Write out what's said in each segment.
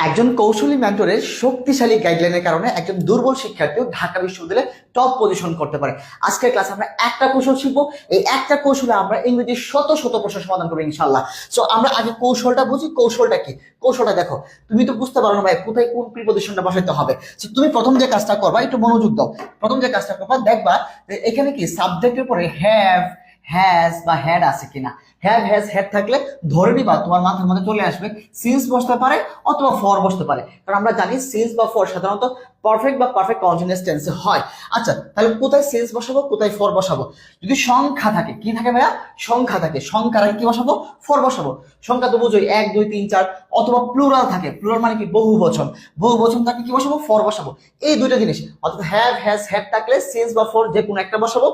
একজন কৌশলী মেন্টরের শক্তিশালী গাইডলাইনের কারণে একজন দুর্বল শিক্ষার্থীও ঢাকা বিশ্ববিদ্যালয়ে টপ পজিশন করতে পারে। আজকের ক্লাসে আমরা একটা কৌশল শিখবো। এই একটা কৌশলে আমরা ইংরেজি শত শত প্রশ্ন সমাধান করবো ইনশাল্লাহ। সো আমরা আগে কৌশলটা বুঝি। কৌশলটা কি? কৌশলটা দেখো, তুমি তো বুঝতে পারো না ভাই কোথায় কোন প্রিপজিশনটা বসাইতে হবে। তুমি প্রথম যে কাজটা করবা, একটু মনোযোগ দাও। প্রথম যে কাজটা করবা, দেখবা যে এখানে কি সাবজেক্টের পরে হ্যাভ, হ্যাজ বা হ্যাড আছে কিনা। হ্যাভ, হ্যাজ, হ্যাড থাকলে ধরে নিবা তোমার মাথার মধ্যে চলে আসবে সিন্স বসতে পারে অথবা ফর বসতে পারে, কারণ আমরা জানি সিন্স বা ফর সাধারণত পারফেক্ট বা পারফেক্ট কন্টিনিউয়াস টেন্সে হয়। আচ্ছা, তাহলে কোথায় সিন্স বসাবো, কোথায় ফর বসাবো? যদি সংখ্যা থাকে, কি থাকে ভাইয়া? সংখ্যা থাকে, সংখ্যার আগে কি বসাবো? ফর বসাবো। সংখ্যা তো বুঝোই 1 2 3 4। অথবা প্লুরাল থাকে, প্লুরাল মানে কি? বহু বচন। বহু বচন থাকে, কি বসাবো? ফর বসাবো। এই দুইটা জিনিস, অর্থাৎ হ্যাভ, হ্যাজ, হ্যাড থাকলে সিন্স বা ফর যে কোনো একটা বসাবো।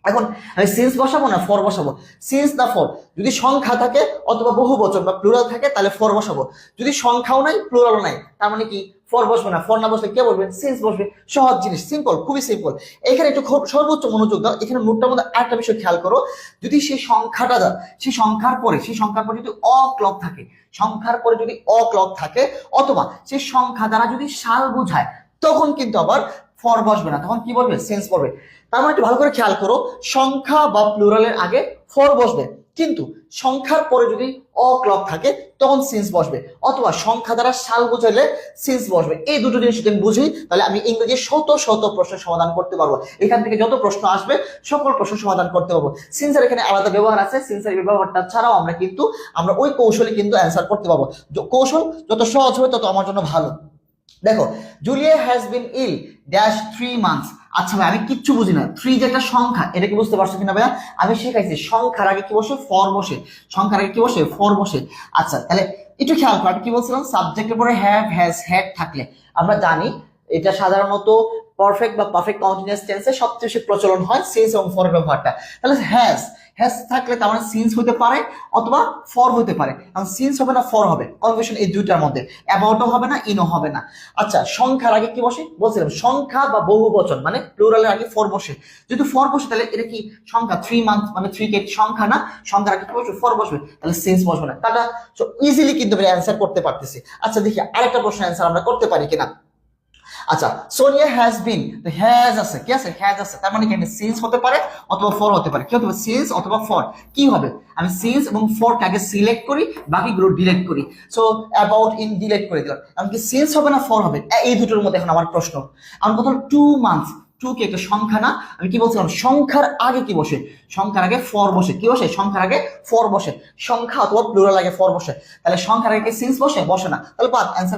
এখন আমি সিন্স বসাবো না ফর বসাবো? সিন্স না ফর? যদি সংখ্যা থাকে অথবা বহু বচন বা প্লুরাল থাকে তাহলে ফর বসাবো। যদি সংখ্যাও নাই প্লুরালও নাই, তার মানে কি? ফর বসবে না। ফর না বসলে কে বলবেন? সিন্স বসবে। সহজ জিনিস, সিম্পল, খুবই সিম্পল। এখানে একটু সর্বোচ্চ মনোযোগ দাও। এখানে নোটটার মধ্যে আরেকটা বিষয় খেয়াল করো। যদি সেই সংখ্যাটা দাও, সেই সংখ্যার পরে যদি অক্লক থাকে, সংখ্যার পরে যদি অক্লক থাকে অথবা সেই সংখ্যা দ্বারা যদি সাল বোঝায়, তখন কিন্তু আবার ফর বসবে না, তখন কি বলবে? সেন্স পড়বে। তার মানে একটু ভালো করে খেয়াল করো, সংখ্যা বা প্লুরালের আগে ফর বসবে, কিন্তু সংখ্যার পরে যদি অক্লক থাকে তখন সিন্স বসবে, অথবা সংখ্যা দ্বারা সাল বোঝাইলে সিন্স বসবে। এই দুটো জিনিস যদি আমি বুঝি, তাহলে আমি ইংরেজি শত শত প্রশ্নের সমাধান করতে পারবো। এখান থেকে যত প্রশ্ন আসবে সকল প্রশ্ন সমাধান করতে পারবো। সিন্সের এখানে আলাদা ব্যবহার আছে, সিন্সের ব্যবহারটা ছাড়াও আমরা ওই কৌশলে কিন্তু অ্যান্সার করতে পারবো। কৌশল যত সহজ হবে তত আমার জন্য ভালো। দেখো, Julia has been ill dash 3 months. আচ্ছা ভাই, আমি কিচ্ছু বুঝি না। 3 যে একটা সংখ্যা, এটা কি বুঝতে পারছো কিনা ভাইয়া? আমি শিখাইছি সংখ্যার আগে কি বসে? ফর বসে। সংখ্যার আগে কি বসে? ফর বসে। আচ্ছা, তাহলে একটু খেয়াল করো, কি বলছিলাম? সাবজেক্টের পরে হ্যাভ, হ্যাজ, হ্যাড থাকলে আমরা জানি এটা সাধারণত পারফেক্ট বা পারফেক্ট কন্টিনিউয়াস টেন্সে সবচেয়ে বেশি প্রচলন হয় সিন্স এবং ফর ব্যবহারটা। তাহলে হ্যাজ, হ্যাজ থাকলে তার মানে সিন্স হতে পারে অথবা ফর হতে পারে। কারণ সিন্স হবে না ফর হবে, কনফিউশন এই দুইটার মধ্যে। অ্যাবাউটও হবে না, ইনও হবে না। আচ্ছা, সংখ্যার আগে কি বসে বলছিলাম? সংখ্যা বা বহু বচন মানে প্লুরালের আগে ফর বসে। যদি ফর বসে তাহলে এটা কি সংখ্যা? 3 মান্থ মানে 3 কে সংখ্যা না, সংখ্যার আগে কি বসবে? ফর বসবে, তাহলে সিন্স বসবে না। তাটা ইজিলি কিন্তু আমরা অ্যান্সার করতে পারতেছি। আচ্ছা, দেখি আরেকটা প্রশ্ন অ্যান্সার আমরা করতে পারি কিনা। আচ্ছা, সোনিয়া হ্যাজ বিন, তো হ্যাজ আছে, কি আছে? হ্যাজ আছে, তার মানে কি? আমি সিন্স হতে পারে অথবা ফর হতে পারে। কি হতে পারে? সিন্স অথবা ফর। কি হবে? আমি সিন্স এবং ফর কে আগে সিলেক্ট করি, বাকিগুলো ডিলিট করি। সো অ্যাবাউট, ইন ডিলিট করে দিলাম। এমনকি সিন্স হবে না ফর হবে? এই দুটোর মধ্যে এখন আমার প্রশ্ন। আমার কথা হলো 2 মান্থস। 2 কি একটা সংখ্যা না? আমি কি বলছিলাম? সংখ্যার আগে কি বসে? সংখ্যার আগে ফর বসে। কি বসে? সংখ্যার আগে ফর বসে। সংখ্যা অথবা প্লুরাল আগে ফর বসে। তাহলে সংখ্যার আগে কি সিন্স বসে? বসে না। তাহলে বাদ, অ্যান্সার